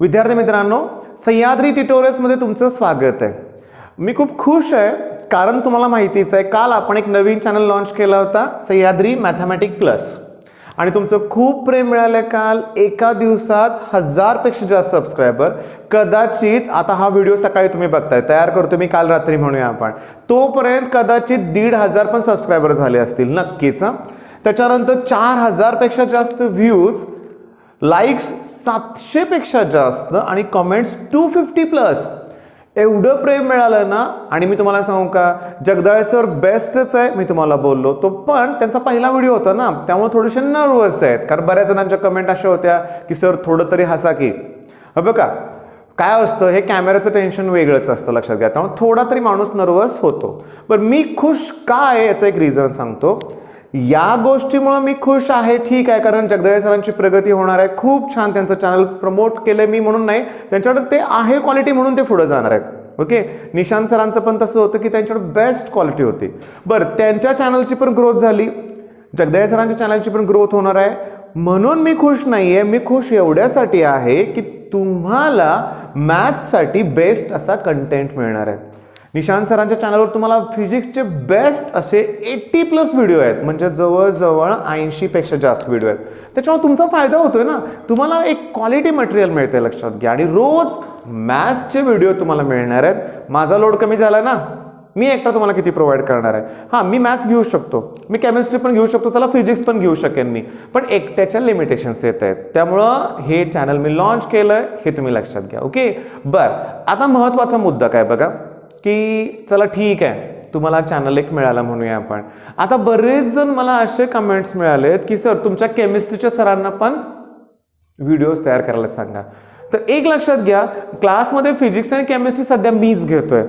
विद्यार्थी मित्रांनो, सह्याद्री ट्युटोरियल्समध्ये तुमचं स्वागत आहे। मी खूप खुश आहे कारण तुम्हाला माहितीच आहे काल आपण एक नवीन चॅनल लॉन्च केला होता, सह्याद्री मॅथमॅटिक प्लस, आणि तुमचं खूप प्रेम मिळालं। काल एका दिवसात 1000 पेक्षा जास्त सबस्क्रायबर। कदाचित आता हा व्हिडिओ सकाळी तुम्ही बघताय, तयार करतो मी काल रात्री म्हणूया आपण, तोपर्यंत कदाचित 1500 पण सबस्क्रायबर झाले असतील नक्कीच। त्याच्यानंतर 4000 पेक्षा जास्त व्ह्यूज, लाईक्स 700 पेक्षा जास्त आणि कमेंट्स 250 प्लस। एवढं प्रेम मिळालं ना। आणि मी तुम्हाला सांगू का, जगदाळे सर बेस्टच आहे, मी तुम्हाला बोललो तो, पण त्यांचा पहिला व्हिडिओ होता ना, त्यामुळे थोडेसे नर्वस आहेत कारण बऱ्याच जणांच्या कमेंट अशा होत्या की सर थोडं तरी हसा की। बघा काय असतं, हे कॅमेऱ्याचं टेन्शन वेगळंच असतं, लक्षात घ्या, त्यामुळे थोडा तरी माणूस नर्वस होतो। पण मी खुश का आहे याचं एक रिझन सांगतो। या गोष्टीमुळे मी खुश आहे, ठीक आहे, कारण जगदाळे सरांची प्रगती होणार आहे, खूप छान त्यांचं चॅनल प्रमोट केलंय मी म्हणून नाही, त्यांच्याकडे ते आहे क्वालिटी म्हणून ते पुढे जाणार आहेत। ओके, निशांत सरांचं पण तसं होतं की त्यांच्याकडे बेस्ट क्वालिटी होती। बरं, त्यांच्या चॅनलची पण ग्रोथ झाली, जगदाळे सरांच्या चॅनलची पण ग्रोथ होणार आहे, म्हणून मी खुश नाहीये। मी खुश एवढ्यासाठी आहे की तुम्हाला मॅथ्ससाठी बेस्ट असा कंटेंट मिळणार आहे। निशांत सरांच्या चॅनलवर तुम्हाला फिजिक्सचे बेस्ट असे 80 प्लस व्हिडिओ आहेत, म्हणजे जवळजवळ 80 पेक्षा जास्त व्हिडिओ आहेत। त्याच्यामुळे तुमचा फायदा होतोय ना, तुम्हाला एक क्वालिटी मटेरियल मिळते, लक्षात घ्या। आणि रोज मॅथ्सचे व्हिडिओ तुम्हाला मिळणार आहेत। माझा लोड कमी झाला ना, मी एकटा तुम्हाला किती प्रोव्हाइड करणार आहे। हां, मी मॅथ्स घेऊ शकतो, मी केमिस्ट्री पण घेऊ शकतो, चला फिजिक्स पण घेऊ शकेन मी, पण एकट्याच्या लिमिटेशन्स येत आहेत, त्यामुळं हे चॅनल मी लॉन्च केलंय, हे तुम्ही लक्षात घ्या। ओके, बरं, आता महत्त्वाचा मुद्दा काय बघा, की चला ठीक आहे, तुम्हाला चॅनल एक मिळाला म्हणूया आपण। आता बरेच जण मला असे कमेंट्स मिळालेत की सर तुमच्या केमिस्ट्रीच्या सरांना पण व्हिडिओज तयार करायला सांगा। तर एक लक्षात घ्या, क्लासमध्ये फिजिक्स आणि केमिस्ट्री सध्या मीच घेतोय।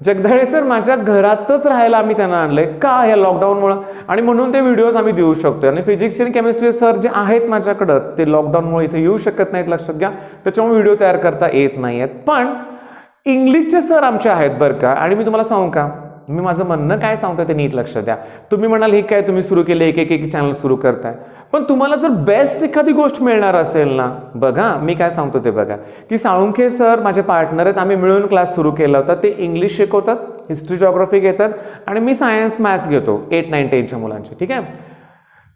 जगदाळे सर माझ्या घरातच राहायला आम्ही त्यांना आणलंय, का या लॉकडाऊनमुळे, आणि म्हणून ते व्हिडिओज आम्ही देऊ शकतोय। आणि फिजिक्स आणि केमिस्ट्री सर जे आहेत माझ्याकडं, ते लॉकडाऊनमुळे इथे येऊ शकत नाहीत, लक्षात घ्या, त्याच्यामुळे व्हिडिओ तयार करता येत नाहीयेत। पण इंग्लिशचे सर आमचे आहेत बरं का। आणि मी तुम्हाला सांगू का, मी माझं म्हणणं काय सांगतोय ते नीट लक्षात द्या। तुम्ही म्हणाल हे काय तुम्ही सुरू केले, एक चॅनल सुरू करताय, पण तुम्हाला जर बेस्ट एखादी गोष्ट मिळणार असेल ना, बघा मी काय सांगतो ते बघा, की साळुंखे सर माझे पार्टनर आहेत, आम्ही मिळून क्लास सुरू केला होता। ते इंग्लिश शिकवतात, हिस्ट्री जॉग्राफी घेतात, आणि मी सायन्स मॅथ्स घेतो 8, 9, 10च्या मुलांचे, ठीक आहे।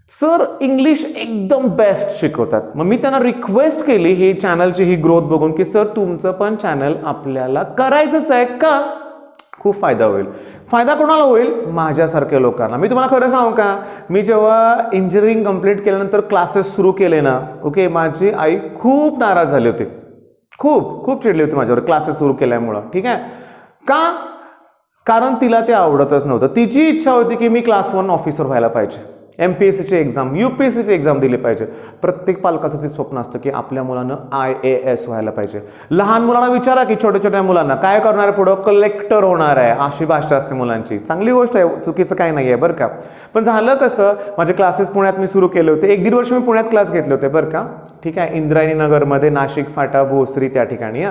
सर इंग्लिश एकदम बेस्ट शिकवतात। मग मी त्यांना रिक्वेस्ट केली ही चॅनलची ही ग्रोथ बघून की सर तुमचं पण चॅनल आपल्याला करायचंच आहे का, खूप फायदा होईल। फायदा कोणाला होईल, माझ्यासारख्या लोकांना। मी तुम्हाला खरं सांगू का, मी जेव्हा इंजिनिअरिंग कंप्लीट केल्यानंतर क्लासेस सुरू केले ना, ओके, माझी आई खूप नाराज झाली होती, खूप चिडली होती माझ्यावर क्लासेस सुरू केल्यामुळं, ठीक आहे। का, कारण तिला ते आवडतच नव्हतं। तिची इच्छा होती की मी क्लास 1 ऑफिसर व्हायला पाहिजे, MPSCची एक्झाम, UPSCची एक्झाम दिली पाहिजे। प्रत्येक पालकाचं ते स्वप्न असतं की आपल्या मुलानं IAS व्हायला पाहिजे। लहान मुलांना विचारा की छोट्या मुलांना काय करणार आहे पुढं, कलेक्टर होणार आहे, अशी भाषा असते मुलांची। चांगली गोष्ट आहे, चुकीचं काही नाही आहे बरं का। पण झालं कसं, माझे क्लासेस पुण्यात मी सुरू केले होते, 1-1.5 वर्ष मी पुण्यात क्लास घेतले होते बरं का, ठीक आहे, इंद्रायणी नगरमध्ये, नाशिक फाटा, भोसरी त्या ठिकाणी।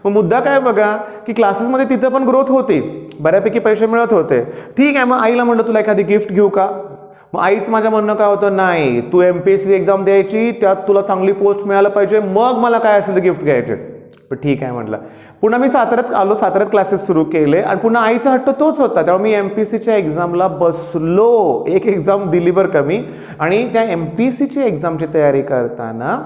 मग मुद्दा काय बघा, की क्लासेसमध्ये तिथं पण ग्रोथ होती, बऱ्यापैकी पैसे मिळत होते, ठीक आहे। मग आईला म्हणलं तुला एखादी गिफ्ट घेऊ का, मग आईच माझ्या म्हणणं काय होतं, नाही तू MPSC एक्झाम द्यायची, त्यात तुला चांगली पोस्ट मिळायला पाहिजे, मग मला काय असेल ते गिफ्ट घ्यायचे। पण ठीक आहे म्हटलं। पुन्हा मी साताऱ्यात आलो, साताऱ्यात क्लासेस सुरू केले, आणि पुन्हा आईचा हट्ट तोच होता, त्यामुळे मी MPSCच्या एक्झामला बसलो, एक एक्झाम दिली बरं का मी। आणि त्या MPSCची एक्झामची तयारी करताना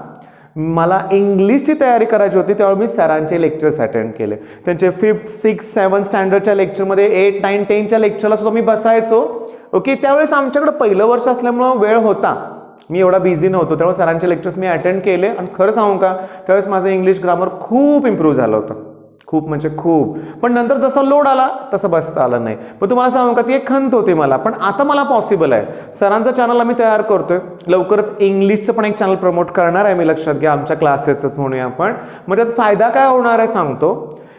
मला इंग्लिशची तयारी करायची होती, त्यामुळे मी सरांचे लेक्चर्स अटेंड केले। त्यांचे 5th, 6th, 7th स्टँडर्डच्या लेक्चरमध्ये, 8, 9, 10च्या लेक्चरला सुद्धा मी बसायचो। ओके, त्यावेळेस आमच्याकडे पहिलं वर्ष असल्यामुळं वेळ होता, मी एवढा बिझी नव्हतो, त्यामुळे सरांचे लेक्चर्स मी अटेंड केले। आणि खरं सांगू का, त्यावेळेस माझं इंग्लिश ग्रामर खूप इम्प्रूव्ह झालं होतं, खूप म्हणजे खूप। पण नंतर जसा लोड आला तसं बसता आलं नाही। पण तुम्हाला सांगू का, ती एक खंत होती मला, पण आता मला पॉसिबल आहे। सरांचा चॅनल आम्ही तयार करतोय, लवकरच इंग्लिशचं पण एक चॅनल प्रमोट करणार आहे मी, लक्षात घ्या, आमच्या क्लासेसच म्हणूया आपण। मग त्यात फायदा काय होणार आहे सांगतो,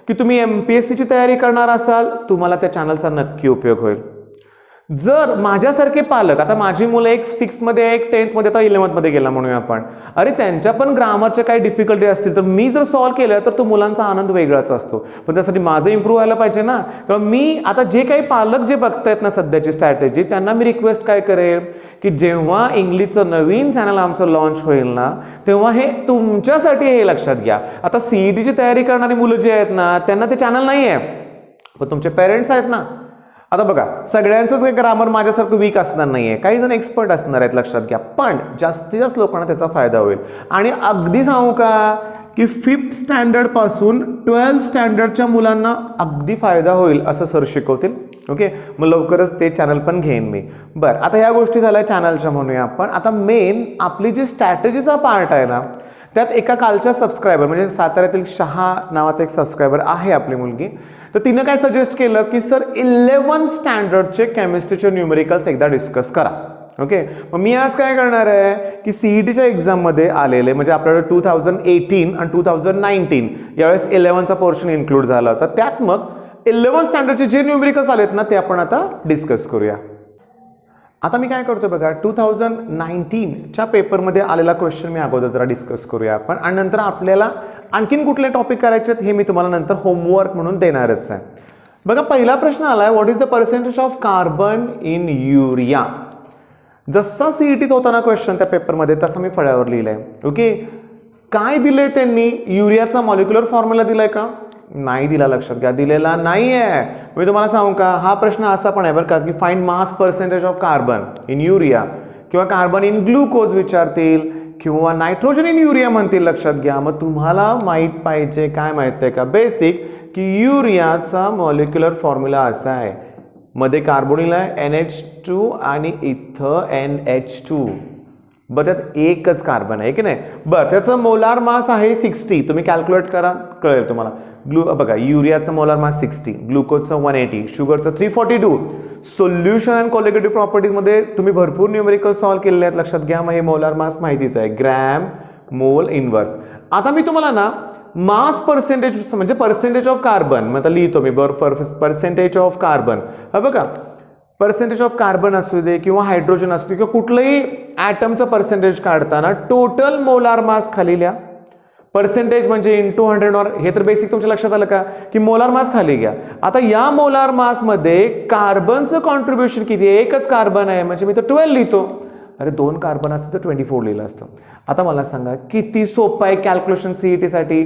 की तुम्ही MPSCची तयारी करणार असाल, तुम्हाला त्या चॅनलचा नक्की उपयोग होईल। जर माझ्यासारखे पालक, आता माझी मुलं एक 6th मध्ये आहे, एक 10th मध्ये, आता 11th मध्ये गेला म्हणूया आपण, अरे त्यांच्या पण ग्रामरच्या काही डिफिकल्टी असतील तर मी जर सॉल्व्ह केलं तर तो मुलांचा आनंद वेगळाच असतो. पण त्यासाठी माझं इम्प्रूव्ह व्हायला पाहिजे ना. तर मी आता जे काही पालक जे बघतायत ना सध्याची स्ट्रॅटेजी, त्यांना मी रिक्वेस्ट काय करेन की जेव्हा इंग्लिशचं नवीन चॅनल आमचं लॉन्च होईल ना, तेव्हा हे तुमच्यासाठी हे लक्षात घ्या. आता CETची तयारी करणारी मुलं जे आहेत ना, त्यांना ते चॅनल नाही आहे, पण तुमचे पेरेंट्स आहेत ना. आता बघा, सगळ्यांचंच काही ग्रामर माझ्यासारखं वीक असणार नाहीये, काही जण एक्सपर्ट असणार आहेत, लक्षात घ्या. पण जास्तीत जास्त लोकांना त्याचा फायदा होईल. आणि अगदी सांगू का की 5th स्टँडर्ड पासून 12th स्टँडर्डच्या मुलांना अगदी फायदा होईल असं सर शिकवतील. ओके, मग लवकरच ते चॅनल पण घेईन मी. बरं, आता ह्या गोष्टी झाल्या चॅनलच्या म्हणूया आपण. आता मेन आपली जी स्ट्रॅटेजीचा पार्ट आहे ना, त्यात एका कालच्या सबस्क्रायबर म्हणजे साताऱ्यातील शहा नावाचा एक सबस्क्रायबर आहे आपली मुलगी, तर तिनं काय सजेस्ट केलं की सर 11th स्टँडर्डचे केमिस्ट्रीचे न्यूमेरिकल्स एकदा डिस्कस करा. ओके, मग मी आज काय करणार आहे की CETच्या एक्झाममध्ये आलेले म्हणजे आपल्याला 2018 आणि 2019 यावेळेस 11चा पोर्शन इन्क्लूड झाला होता, त्यात मग 11th स्टँडर्डचे जे न्यूमेरिकल्स आलेत ना ते आपण आता डिस्कस करूया. आता मी काय करतो बघा, 2019च्या पेपरमध्ये आलेला क्वेश्चन मी अगोदर जरा डिस्कस करूया आपण, आणि नंतर आपल्याला आणखीन कुठले टॉपिक करायचे आहेत हे मी तुम्हाला नंतर होमवर्क म्हणून देणारच आहे. बघा, पहिला प्रश्न आलाय, what is the percentage of carbon in urea. जसा CETत होता ना क्वेश्चन त्या पेपरमध्ये, तसा मी फळ्यावर लिहिलंय. ओके, काय दिलंय त्यांनी, युरियाचा मॉलिक्युलर फॉर्म्युला दिलाय का, नाही दिला, लक्षात घ्या, दिलेला नाही आहे. मी तुम्हाला सांगू का, हा प्रश्न असा पण आहे बरं का की find mass percentage of carbon in urea, किंवा कार्बन इन ग्लुकोज विचारतील, किंवा नायट्रोजन इन युरिया म्हणतील, लक्षात घ्या. मग तुम्हाला माहीत पाहिजे काय माहिती आहे का, बेसिक की युरियाचा मॉलिक्युलर फॉर्म्युला असा आहे, मध्ये कार्बोनिल आहे NH2 आणि इथं NH2, बरं त्यात एकच कार्बन आहे की नाही. बरं, त्याचं मोलार मास आहे 60, तुम्ही कॅल्क्युलेट करा, कळेल तुम्हाला. बघा, युरियाचं मोलार मास 60, ग्लुकोजचं 180, शुगरचं 342. सोल्युशन अँड कोलिगेटिव्ह प्रॉपर्टीजमध्ये तुम्ही भरपूर न्यूमेरिकल सॉल्व्ह केलेले आहेत, लक्षात घ्या. मग हे मोलार मास माहितीच आहे, ग्रॅम मोल इनवर्स. आता मी तुम्हाला ना मास पर्सेंटेज म्हणजे पर्सेंटेज ऑफ कार्बन मग आता लिहितो मी, बरं, पर्सेंटेज ऑफ कार्बन. हा बघा, पर्सेंटेज ऑफ कार्बन असू दे किंवा हायड्रोजन असू दे किंवा कुठलंही ॲटमचं पर्सेंटेज काढताना टोटल मोलार मास खाली लिहा. पर्सेंटेज म्हणजे इंटू 100, हे तर बेसिक तुमच्या लक्षात आलं का की मोलार मास खाली घ्या. आता या मोलार मासमध्ये कार्बनचं कॉन्ट्रीब्युशन किती आहे, एकच कार्बन आहे म्हणजे मी तर 12 लिहितो. अरे 2 कार्बन असतं तर 24 लिहिलं असतं. आता मला सांगा किती सोपं आहे कॅल्क्युलेशन CETसाठी.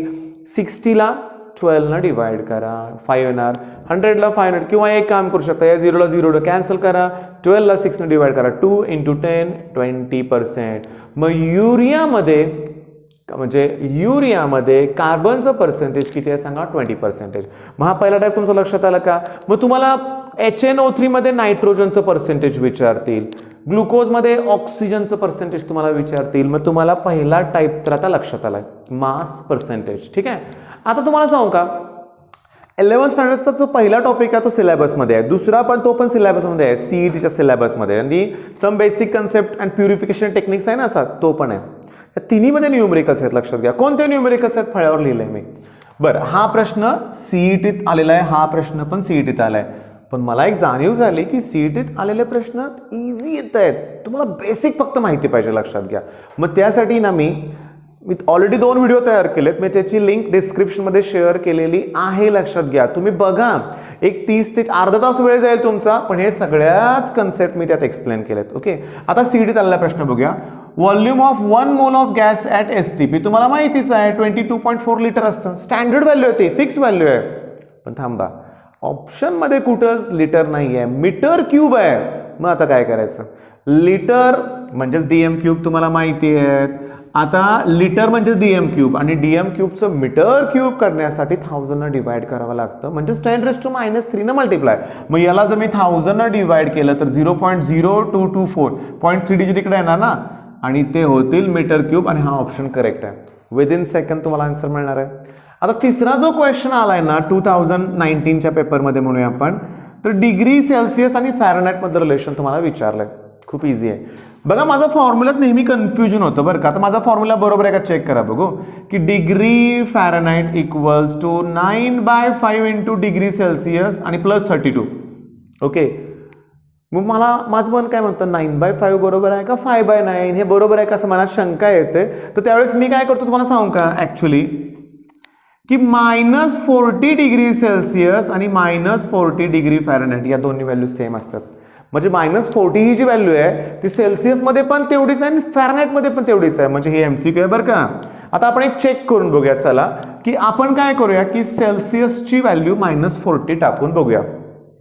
60ला 12 डिवाइड करा, 5 येणार, 100ला 500, किंवा एक काम करू शकता, या 0ला 0 कॅन्सल करा, 12ला 6 डिवाइड करा, 2 × 10 20%. मग युरियामध्ये म्हणजे युरियामध्ये कार्बनचं पर्सेंटेज किती आहे सांगा, 20%. मग हा पहिला टाईप तुमचं लक्षात आला का. मग तुम्हाला HNO3 मध्ये नायट्रोजनचं पर्सेंटेज विचारतील, ग्लुकोजमध्ये ऑक्सिजनचं पर्सेंटेज तुम्हाला विचारतील. मग तुम्हाला पहिला टाईप तर आता लक्षात आलाय, मास पर्सेंटेज. ठीक आहे, आता तुम्हाला सांगू का, 11th स्टँडर्डचा जो पहिला टॉपिक आहे तो सिलेबसमध्ये आहे, दुसरा पण तो पण सिलेबसमध्ये आहे, CETच्या सिलेबसमध्ये, आणि some basic concept and purification techniques आहे ना असा, तो पण आहे. या तिन्हीमध्ये न्यूमेरिकल्स आहेत, लक्षात घ्या. कोणते न्यूमेरिकल्स आहेत फळ्यावर लिहिलंय मी. बरं, हा प्रश्न CETत आलेला आहे, हा प्रश्न पण CETत आलाय. पण मला एक जाणीव झाली की CETत आलेले प्रश्न इझी येत आहेत, तुम्हाला बेसिक फक्त माहिती पाहिजे, लक्षात घ्या. मग त्यासाठी ना मी ऑलरेडी 2 व्हिडिओ तयार केलेत, मी त्याची लिंक डिस्क्रिप्शनमध्ये शेअर केलेली आहे, लक्षात घ्या. तुम्ही बघा, एक 30 ते अर्धा तास वेळ जाईल तुमचा, पण हे सगळ्याच कन्सेप्ट मी त्यात एक्सप्लेन केलेत. ओके, आता CETत आलेला प्रश्न बघूया. Volume of 1 mole of gas at STP तुम्हाला माहितीच आहे 22.4 लिटर असतं, स्टँडर्ड व्हॅल्यू आहे, ती फिक्स व्हॅल्यू आहे. पण थांबा, ऑप्शनमध्ये कुठंच लिटर नाही आहे, मीटर क्यूब आहे. मग आता काय करायचं, लिटर म्हणजेच DM क्यूब तुम्हाला माहिती आहे. आता लिटर म्हणजेच DM क्यूब, आणि DM क्यूबचं मीटर क्यूब करण्यासाठी 1000 डिवाइड करावं लागतं, म्हणजेच 10⁻³ मल्टिप्लाय. मग याला जर मी 1000 डिवाइड केलं तर 0.0224.3 डिजिट इकडे येणार ना, आणि ते होतील मीटर क्यूब, आणि हा ऑप्शन करेक्ट आहे. विदिन सेकंड तुम्हाला आन्सर मिळणार आहे. आता तिसरा जो क्वेश्चन आलाय ना 2019च्या पेपरमध्ये म्हणूया आपण, तर डिग्री सेल्सिअस आणि फॅरनहाइटमधलं रिलेशन तुम्हाला विचारलंय. खूप इझी आहे. बघा, माझा फॉर्म्युल्यात नेहमी कन्फ्युजन होतं बरं का. आता माझा फॉर्म्युला बरोबर आहे का चेक करा बघू, की degree Fahrenheit equals to 9/5 × degree Celsius आणि +32. ओके, मग मला माझं मन काय म्हणतं 9/5 बरोबर आहे का 5/9 हे बरोबर आहे का असं मनात शंका येते. तर त्यावेळेस मी काय करतो तुम्हाला सांगू का ॲक्च्युली की -40 डिग्री सेल्सिअस आणि -40 डिग्री फॅरनहाइट या दोन्ही व्हॅल्यू सेम असतात. म्हणजे -40 ही जी व्हॅल्यू आहे ती सेल्सिअसमध्ये पण तेवढीच आहे आणि फॅरनहाइटमध्ये पण तेवढीच आहे. म्हणजे हे MCQ आहे बरं का. आता आपण एक चेक करून बघूया चला की आपण काय करूया की सेल्सिअसची व्हॅल्यू -40 टाकून बघूया.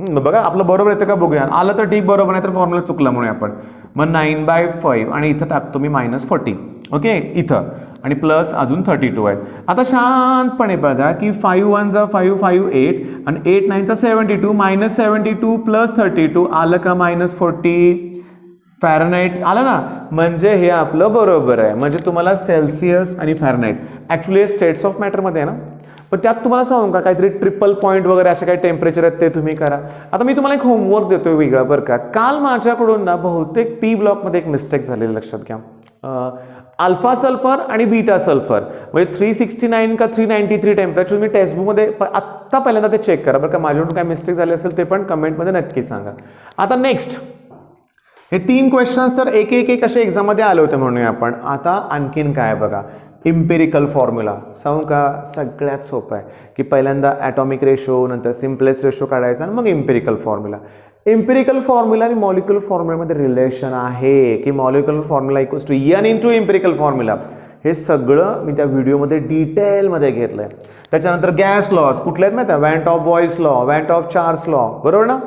बघा आपलं बरोबर येतं का बघूया. आलं तर ठीक, बरोबर नाही तर फॉर्म्युला चुकला म्हणूया आपण. मग 9/5 आणि इथं टाकतो मी -40 ओके इथं आणि प्लस अजून 32 आहेत. आता शांतपणे बघा की 5 1 जा 5 5 8 आणि 8 9 चा 72 -72 प्लस 32 आलं का -40 फॅरनहाइट आलं ना. म्हणजे हे आपलं बरोबर आहे. म्हणजे तुम्हाला सेल्सिअस आणि फॅरनहाइट ॲक्च्युली स्टेट्स ऑफ मॅटरमध्ये आहे ना. पण त्यात तुम्हाला सांगू का काहीतरी ट्रिपल पॉईंट वगैरे असे काही टेम्परेचर आहेत ते तुम्ही करा. आता मी तुम्हाला एक होमवर्क देतोय वेगळा बरं का. काल माझ्याकडून ना बहुतेक P ब्लॉकमध्ये एक मिस्टेक झालेली लक्षात घ्या. अल्फा सल्फर आणि बीटा सल्फर म्हणजे 369 का 393 टेम्परेचर मी टेक्स्टबुकमध्ये आत्ता पहिल्यांदा ते चेक करा बरं का. माझ्याकडून काय मिस्टेक झाली असेल ते पण कमेंटमध्ये नक्की सांगा. आता नेक्स्ट हे 3 क्वेश्चन्स तर एक एक एक असे एक्झाममध्ये आले होते म्हणूया आपण. आता आणखीन काय बघा इम्पेरिकल फॉर्म्युला सांगू का. सगळ्यात सोपं आहे की पहिल्यांदा ॲटॉमिक रेशो नंतर सिम्पलेस्ट रेशो काढायचा आणि मग इम्पेरिकल फॉर्म्युला. इम्पेरिकल फॉर्म्युला आणि मॉलिक्युलर फॉर्म्युलामध्ये रिलेशन आहे की molecular formula equals to n into empirical formula. हे सगळं मी त्या व्हिडिओमध्ये डिटेलमध्ये घेतलं आहे. त्याच्यानंतर गॅस लॉज कुठले आहेत माहिती आहे. Van Hoff Boyle's law, van Hoff Charles law बरोबर ना.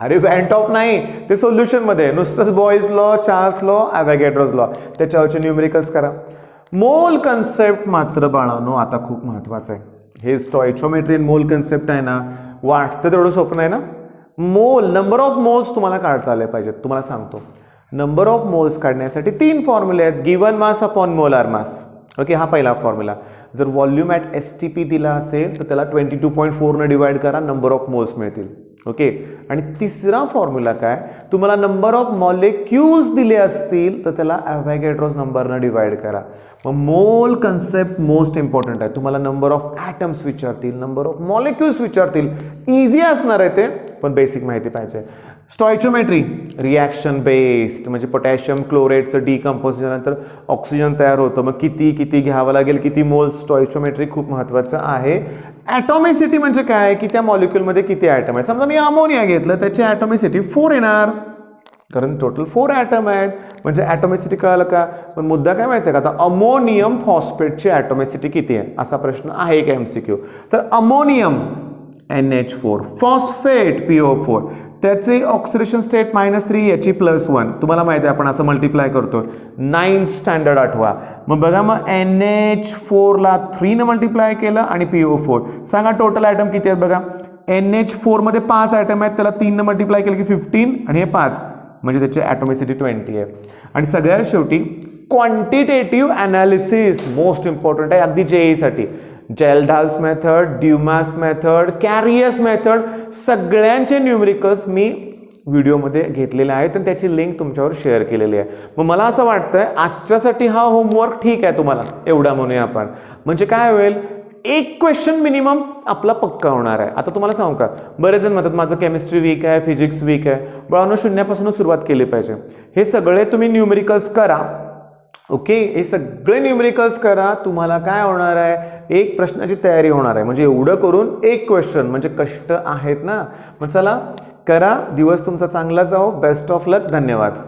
अरे वॅन टॉप नाही ते सोल्युशनमध्ये नुसतंच Boyle's law, Charles law, Avogadro's law त्याच्यावरचे न्यूमेरिकल्स करा. मोल कन्सेप्ट मात्र बाळांनो आता खूप महत्त्वाचं आहे. हे स्टॉइचोमेट्री आणि मोल कन्सेप्ट आहे ना वाटतं तेवढं सोपं आहे ना. मोल नंबर ऑफ मोल्स तुम्हाला काढता आले पाहिजेत. तुम्हाला सांगतो नंबर ऑफ मोल्स काढण्यासाठी 3 फॉर्म्युले आहेत. Given mass upon molar mass okay हा पहिला फॉर्म्युला. जर व्हॉल्यूम ॲट STP दिला असेल तर त्याला 22.4 ने डिवाइड करा नंबर ऑफ मोल्स मिळतील ओके. आणि तिसरा फॉर्म्युला काय तुम्हाला नंबर ऑफ मॉलिक्युल्स दिले असतील तर त्याला ॲव्होगॅड्रोज नंबरनं डिवाइड करा. मग मोल कन्सेप्ट मोस्ट इम्पॉर्टंट आहे. तुम्हाला नंबर ऑफ ॲटम्स विचारतील, नंबर ऑफ मॉलिक्युल्स विचारतील. इझी असणार आहे ते पण बेसिक माहिती पाहिजे. स्टॉइचोमेट्री रिॲक्शन बेस्ड म्हणजे पोटॅशियम क्लोराईडचं डिकम्पोजिशन नंतर ऑक्सिजन तयार होतं. मग किती घ्यावं लागेल किती मोल्स स्टॉइचोमेट्री खूप महत्त्वाचं आहे. ॲटॉमिसिटी म्हणजे काय की त्या मॉलिक्युलमध्ये किती ॲटम आहेत. समजा मी अमोनिया घेतलं त्याची ॲटॉमिसिटी 4 येणार कारण टोटल 4 ॲटम आहेत. म्हणजे ॲटॉमिसिटी कळालं का. पण मुद्दा काय माहिती आहे का आता अमोनियम फॉस्फेटची ॲटॉमिसिटी किती आहे असा प्रश्न आहे का MCQ. तर अमोनियम NH4 फॉस्फेट PO4 त्याचे ऑक्सिडेशन स्टेट -3 याची +1 तुम्हाला माहिती आहे आपण असं मल्टिप्लाय करतो 9th स्टँडर्ड आठवा. मग बघा मग NH4 ला 3 ने मल्टिप्लाय केलं आणि PO4 सांगा टोटल ॲटम किती आहेत बघा. NH4 मध्ये 5 ॲटम आहेत त्याला 3 ने मल्टिप्लाय केलं की 15 आणि हे 5 म्हणजे त्याची ॲटॉमिसिटी 20 आहे. आणि सगळ्यात शेवटी क्वांटिटेटिव्ह ॲनालिसिस मोस्ट इम्पॉर्टंट आहे अगदी JEE साठी. जेल्डाल्स मेथड, ड्युमास मेथड, कॅरियस मेथड सगळ्यांचे न्यूमेरिकल्स मी व्हिडिओमध्ये घेतलेले आहेत आणि त्याची लिंक तुमच्यावर शेअर केलेली आहे. मग मला असं वाटतंय आजच्यासाठी हा होमवर्क ठीक आहे तुम्हाला एवढा म्हणूया आपण. म्हणजे काय होईल एक क्वेश्चन मिनिमम आपला पक्का होणार आहे. आता तुम्हाला सांगू का बरेच जण म्हणतात माझं केमिस्ट्री वीक आहे, फिजिक्स वीक आहे. बाळांनो शून्यापासून सुरुवात केली पाहिजे. हे सगळे तुम्ही न्यूमेरिकल्स करा ओके. हे सगळे न्यूमेरिकल्स करा. तुम्हाला काय होणार आहे एक प्रश्नाची तयारी होणार आहे. म्हणजे एवढं करून एक क्वेश्चन म्हणजे कष्ट आहेत ना. मग चला करा. दिवस तुमचा चांगला जाओ. बेस्ट ऑफ लक. धन्यवाद.